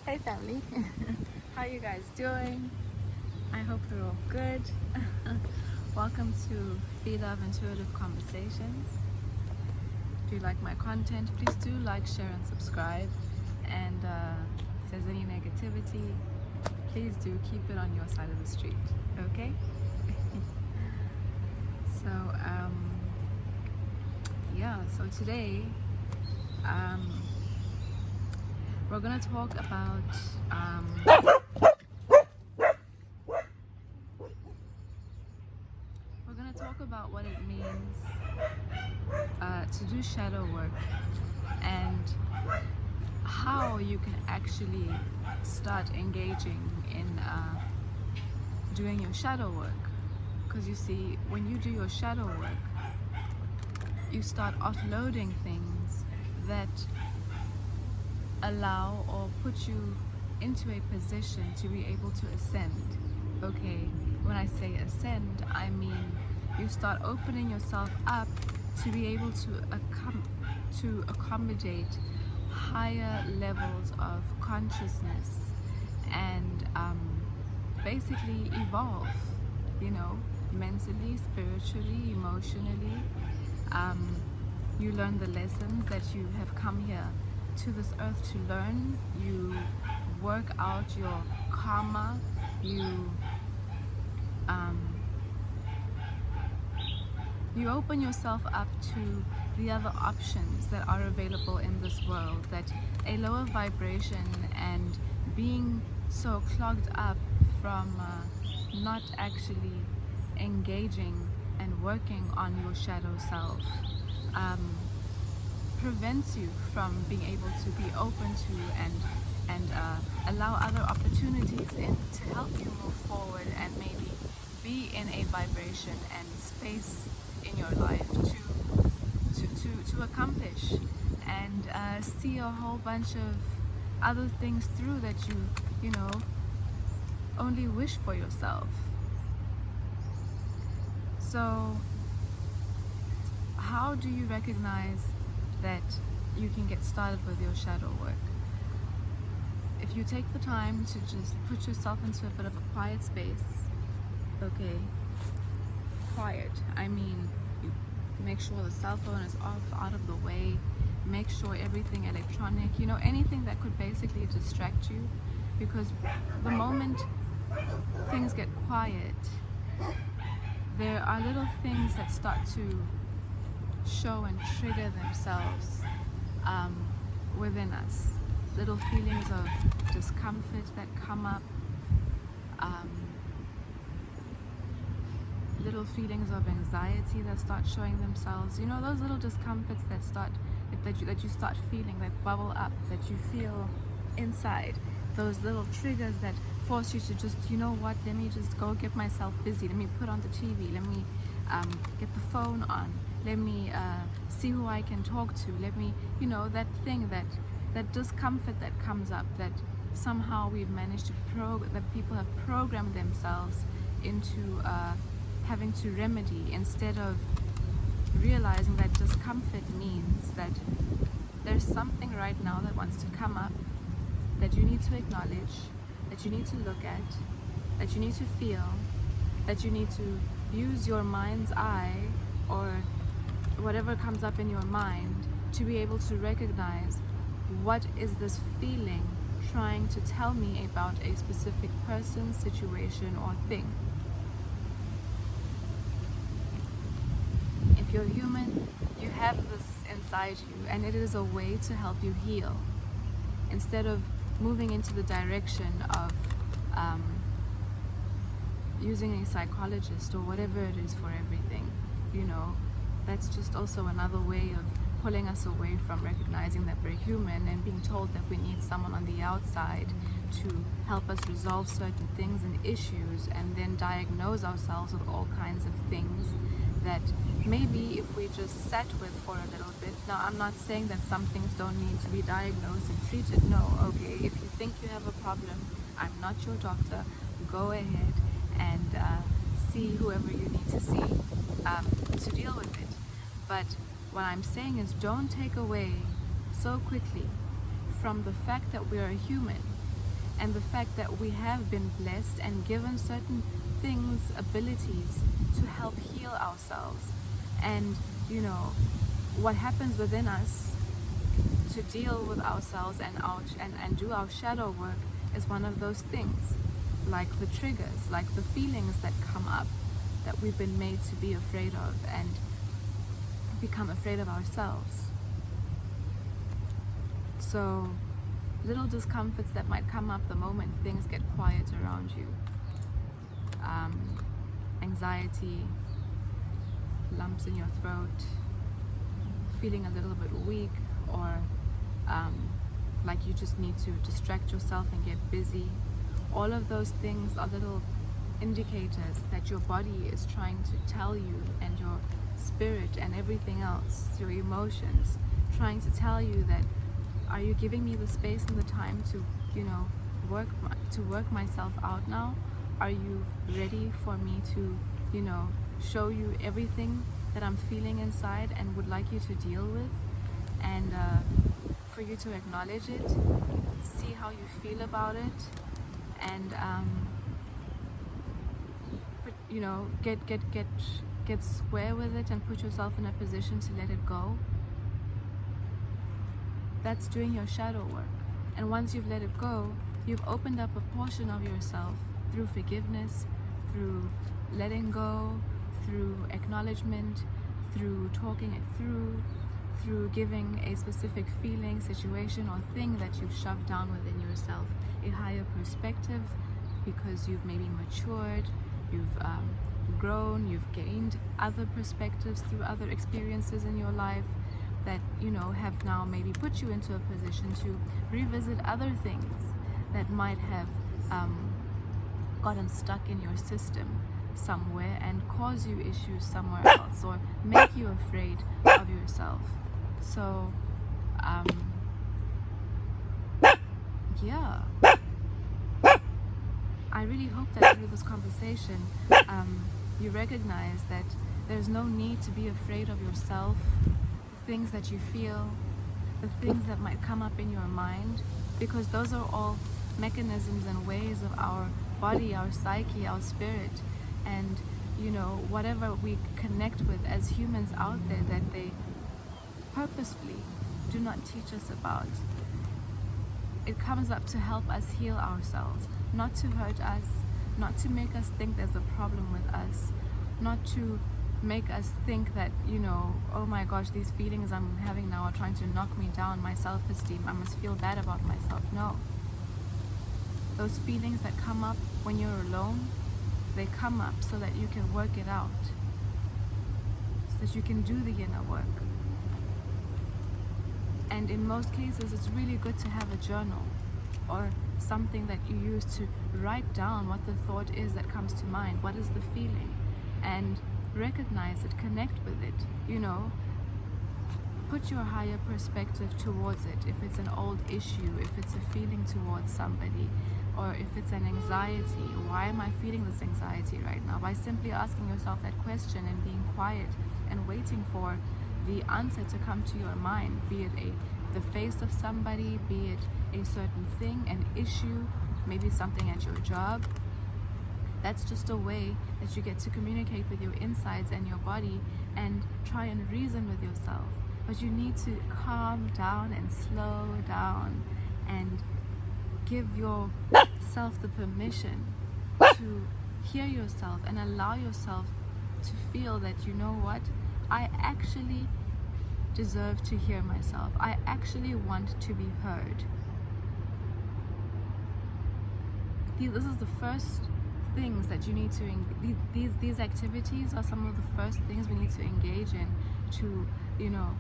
Hey family, how you guys doing? I hope you're all good. Welcome to Phie.Love Intuitive Conversations. If you like my content, please do like, share and subscribe. And if there's any negativity, please do keep it on your side of the street, okay? So so today we're gonna talk about what it means to do shadow work and how you can actually start engaging in doing your shadow work. Because you see, when you do your shadow work, you start offloading things that allow or put you into a position to be able to ascend. Okay, when I say ascend, I mean you start opening yourself up to be able to accommodate higher levels of consciousness and basically evolve, mentally, spiritually, emotionally. You learn the lessons that you have come here to this earth to learn. You work out your karma. You open yourself up to the other options that are available in this world, that a lower vibration and being so clogged up from not actually engaging and working on your shadow self prevents you from being able to be open to and allow other opportunities in to help you move forward and maybe be in a vibration and space in your life to accomplish and see a whole bunch of other things through that you only wish for yourself. So how do you recognize that you can get started with your shadow work? If you take the time to just put yourself into a bit of a quiet space, okay, quiet, I mean you make sure the cell phone is off, out of the way, make sure everything electronic, anything that could basically distract you, because the moment things get quiet, there are little things that start to show and trigger themselves within us. Little feelings of discomfort that come up, little feelings of anxiety that start showing themselves. Those little discomforts that you start feeling, that bubble up, that you feel inside. Those little triggers that force you to just, let me just go get myself busy. Let me put on the TV. Let me get the phone on. Let me see who I can talk to. Let me, that thing, that discomfort that comes up, that somehow we've managed to that people have programmed themselves into having to remedy, instead of realizing that discomfort means that there's something right now that wants to come up, that you need to acknowledge, that you need to look at, that you need to feel, that you need to use your mind's eye or whatever comes up in your mind to be able to recognize, what is this feeling trying to tell me about a specific person, situation or thing. If you're human, you have this inside you, and it is a way to help you heal, instead of moving into the direction of using a psychologist or whatever it is for everything. That's just also another way of pulling us away from recognizing that we're human and being told that we need someone on the outside to help us resolve certain things and issues, and then diagnose ourselves with all kinds of things that maybe if we just sat with for a little bit. Now, I'm not saying that some things don't need to be diagnosed and treated. No, okay, if you think you have a problem, I'm not your doctor. Go ahead and see whoever you need to see to deal with it. But what I'm saying is, don't take away so quickly from the fact that we are human and the fact that we have been blessed and given certain things, abilities to help heal ourselves. And what happens within us to deal with ourselves and do our shadow work is one of those things, like the triggers, like the feelings that come up that we've been made to be afraid of and become afraid of ourselves. So little discomforts that might come up the moment things get quiet around you. Anxiety, lumps in your throat, feeling a little bit weak, or like you just need to distract yourself and get busy. All of those things are little indicators that your body is trying to tell you, and your spirit and everything else, your emotions, trying to tell you that, are you giving me the space and the time to work myself out now? Are you ready for me to show you everything that I'm feeling inside and would like you to deal with, and for you to acknowledge it, see how you feel about it, and get square with it and put yourself in a position to let it go. That's doing your shadow work. And once you've let it go, you've opened up a portion of yourself through forgiveness, through letting go, through acknowledgement, through talking it through giving a specific feeling, situation, or thing that you've shoved down within yourself a higher perspective, because you've maybe matured, you've grown, you've gained other perspectives through other experiences in your life that have now maybe put you into a position to revisit other things that might have gotten stuck in your system somewhere and cause you issues somewhere else, or make you afraid of yourself. So yeah, I really hope that through this conversation you recognize that there's no need to be afraid of yourself, things that you feel, the things that might come up in your mind, because those are all mechanisms and ways of our body, our psyche, our spirit, and whatever we connect with as humans out there that they purposefully do not teach us about. It comes up to help us heal ourselves, not to hurt us, not to make us think there's a problem with us, not to make us think that, oh my gosh, these feelings I'm having now are trying to knock me down, my self-esteem, I must feel bad about myself. No. Those feelings that come up when you're alone, they come up so that you can work it out, so that you can do the inner work. And in most cases, it's really good to have a journal or something that you use to write down what the thought is that comes to mind, what is the feeling, and recognize it, connect with it, put your higher perspective towards it. If it's an old issue, if it's a feeling towards somebody, or if it's an anxiety, why am I feeling this anxiety right now? By simply asking yourself that question and being quiet and waiting for the answer to come to your mind, be it the face of somebody, be it a certain thing, an issue, maybe something at your job. That's just a way that you get to communicate with your insides and your body and try and reason with yourself. But you need to calm down and slow down and give yourself the permission to hear yourself and allow yourself to feel that, what, I actually deserve to hear myself. I actually want to be heard. This is the first things that you need to these activities are some of the first things we need to engage in to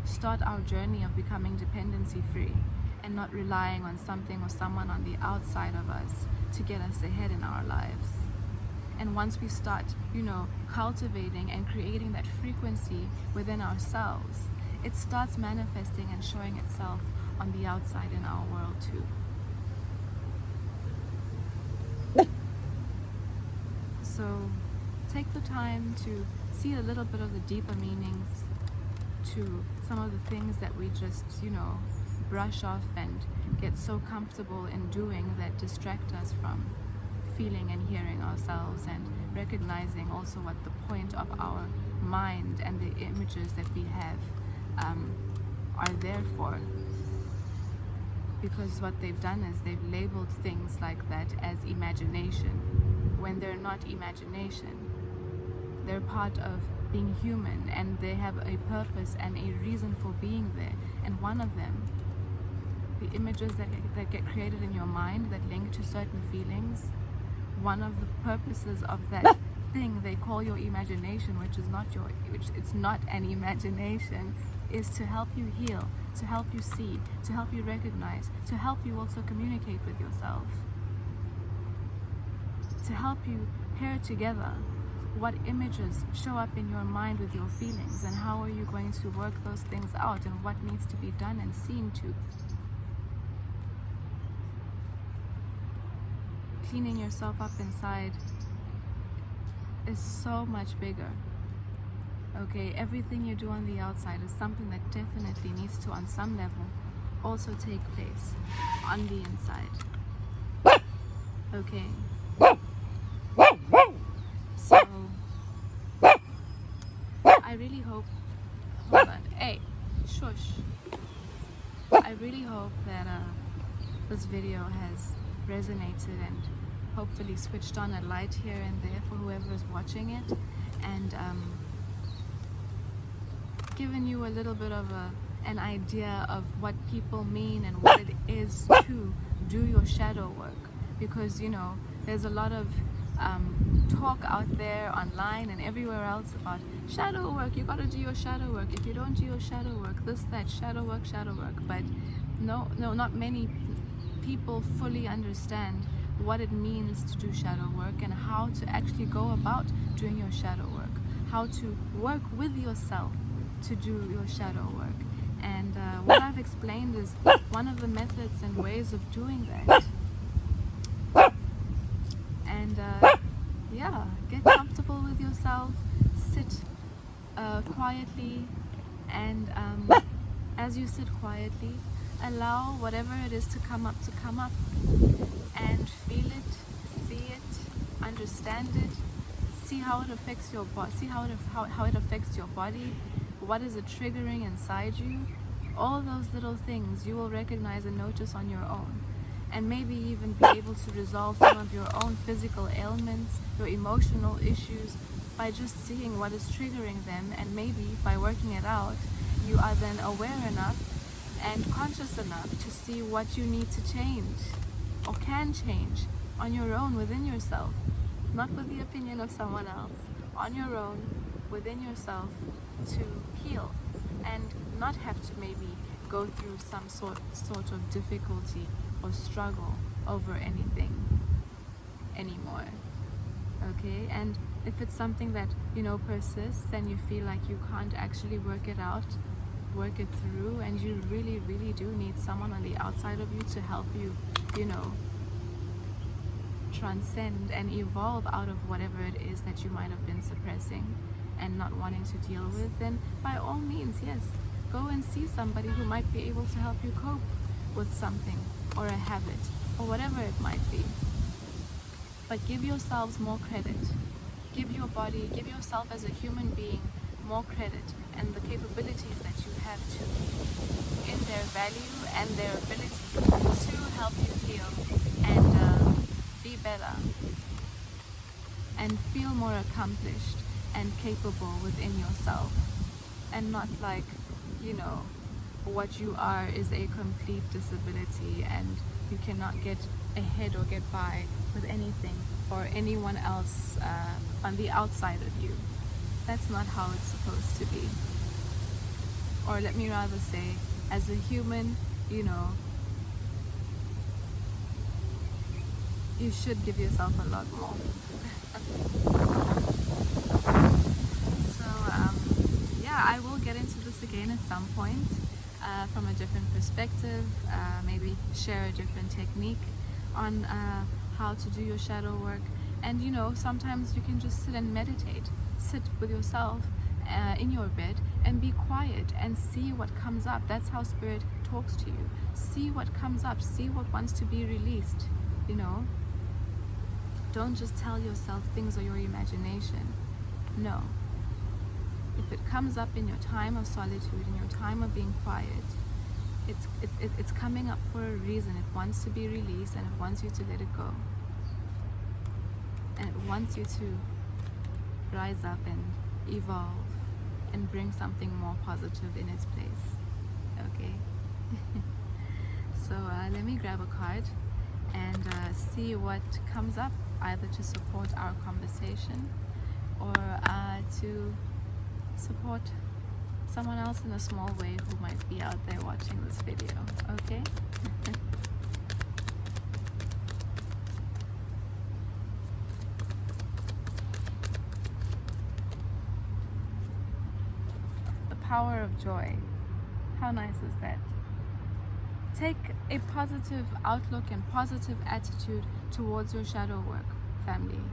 start our journey of becoming dependency free and not relying on something or someone on the outside of us to get us ahead in our lives. And once we start cultivating and creating that frequency within ourselves, it starts manifesting and showing itself on the outside in our world too. So take the time to see a little bit of the deeper meanings to some of the things that we just, brush off and get so comfortable in doing that distract us from feeling and hearing ourselves, and recognizing also what the point of our mind and the images that we have are there for. Because what they've done is they've labeled things like that as imagination, when they're not imagination. They're part of being human, and they have a purpose and a reason for being there. And one of them, the images that get created in your mind that link to certain feelings, one of the purposes of that thing they call your imagination, which it's not an imagination, is to help you heal, to help you see, to help you recognize, to help you also communicate with yourself, to help you pair together what images show up in your mind with your feelings, and how are you going to work those things out, and what needs to be done and seen to. Cleaning yourself up inside is so much bigger. Okay, everything you do on the outside is something that definitely needs to, on some level, also take place on the inside. Okay. So, I really hope, hold on, hey, shush. I really hope that this video has resonated and hopefully switched on a light here and there for whoever is watching it, and given you a little bit of an idea of what people mean and what it is to do your shadow work. Because, you know, there's a lot of talk out there online and everywhere else about shadow work. You gotta do your shadow work. If you don't do your shadow work, this, that, shadow work. But no, not many people fully understand what it means to do shadow work, and how to actually go about doing your shadow work, how to work with yourself to do your shadow work. And what I've explained is one of the methods and ways of doing that. And yeah, get comfortable with yourself, sit quietly, and as you sit quietly, allow whatever it is to come up, and feel it, see it, understand it, see how it affects your body, see how it affects your body, what is it triggering inside you. All those little things you will recognize and notice on your own, and maybe even be able to resolve some of your own physical ailments, your emotional issues, by just seeing what is triggering them. And maybe by working it out, you are then aware enough and conscious enough to see what you need to change or can change on your own within yourself, not with the opinion of someone else, on your own within yourself, to heal and not have to maybe go through some sort of difficulty or struggle over anything anymore. Okay, and if it's something that, you know, persists and you feel like you can't actually work it out, work it through, and you really do need someone on the outside of you to help you, you know, transcend and evolve out of whatever it is that you might have been suppressing and not wanting to deal with, then by all means, yes, go and see somebody who might be able to help you cope with something or a habit or whatever it might be. But give yourselves more credit. Give your body, give yourself as a human being more credit and the capabilities that you have to, in their value and their ability to help you heal and be better and feel more accomplished and capable within yourself, and not like, you know, what you are is a complete disability and you cannot get ahead or get by with anything or anyone else on the outside of you. That's not how it's supposed to be. Or let me rather say, as a human, you know, you should give yourself a lot more. So yeah, I will get into this again at some point from a different perspective, maybe share a different technique on how to do your shadow work. And you know, sometimes you can just sit and meditate, sit with yourself in your bed and be quiet and see what comes up. That's how Spirit talks to you. See what comes up, see what wants to be released, you know. Don't just tell yourself things are your imagination. No. If it comes up in your time of solitude, in your time of being quiet, it's coming up for a reason. It wants to be released, and it wants you to let it go. And it wants you to rise up and evolve and bring something more positive in its place. Okay? So let me grab a card and see what comes up, either to support our conversation or to support someone else in a small way who might be out there watching this video. Okay? The power of joy. How nice is that? Take a positive outlook and positive attitude towards your shadow work, family.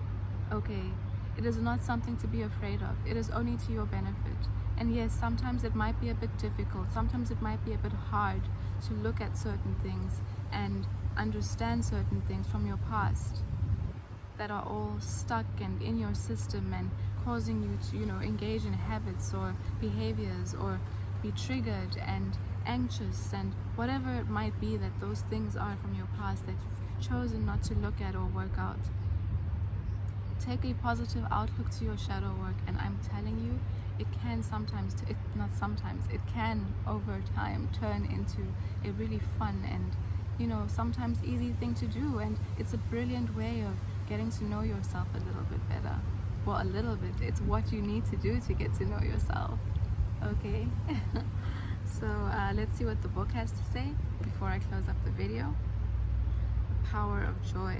Okay? It is not something to be afraid of. It is only to your benefit. And yes, sometimes it might be a bit difficult. Sometimes it might be a bit hard to look at certain things and understand certain things from your past that are all stuck and in your system and causing you to, you know, engage in habits or behaviors or be triggered and anxious and whatever it might be that those things are from your past that you've chosen not to look at or work out. Take a positive outlook to your shadow work, and I'm telling you, it can sometimes, it can over time turn into a really fun and, you know, sometimes easy thing to do, and it's a brilliant way of getting to know yourself a little bit better. Well, a little bit, it's what you need to do to get to know yourself. Okay? So let's see what the book has to say before I close up the video. The power of joy.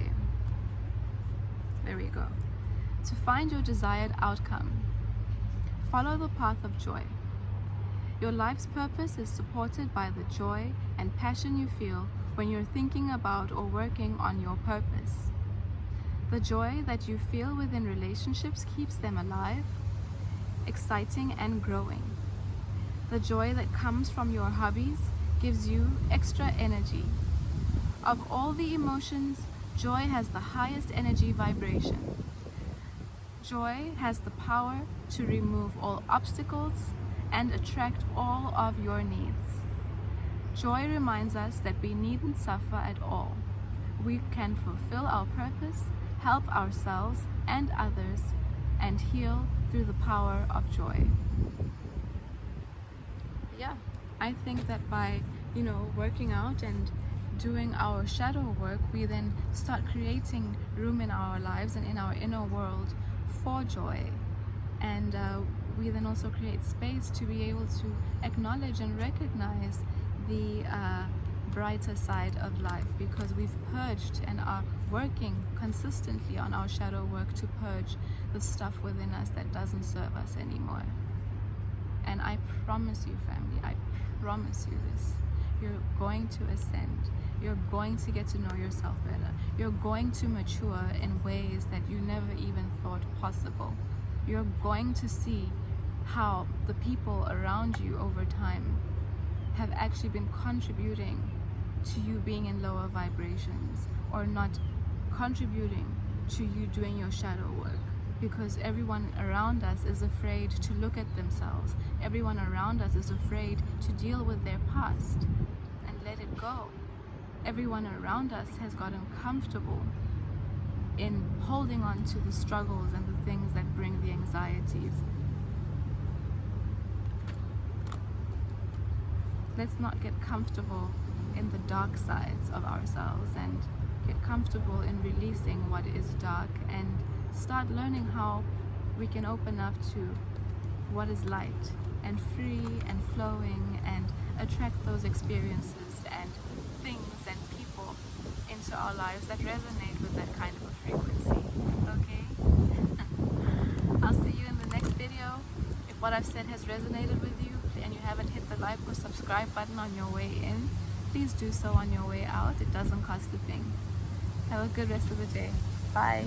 There we go. To find your desired outcome, follow the path of joy. Your life's purpose is supported by the joy and passion you feel when you're thinking about or working on your purpose. The joy that you feel within relationships keeps them alive, exciting, and growing. The joy that comes from your hobbies gives you extra energy. Of all the emotions, joy has the highest energy vibration. Joy has the power to remove all obstacles and attract all of your needs. Joy reminds us that we needn't suffer at all. We can fulfill our purpose, help ourselves and others, and heal through the power of joy. Yeah, I think that by, you know, working out and doing our shadow work, we then start creating room in our lives and in our inner world for joy, and we then also create space to be able to acknowledge and recognize the brighter side of life, because we've purged and are working consistently on our shadow work to purge the stuff within us that doesn't serve us anymore. And I promise you, family, I promise you this, you're going to ascend. You're going to get to know yourself better. You're going to mature in ways that you never even thought possible. You're going to see how the people around you over time have actually been contributing to you being in lower vibrations, or not contributing to you doing your shadow work. Because everyone around us is afraid to look at themselves. Everyone around us is afraid to deal with their past and let it go. Everyone around us has gotten comfortable in holding on to the struggles and the things that bring the anxieties. Let's not get comfortable in the dark sides of ourselves, and get comfortable in releasing what is dark, and start learning how we can open up to what is light and free and flowing, and attract those experiences and things and people into our lives that resonate with that kind of a frequency. Okay? I'll see you in the next video. If what I've said has resonated with you and you haven't hit the like or subscribe button on your way in, please do so on your way out. It doesn't cost a thing. Have a good rest of the day. Bye.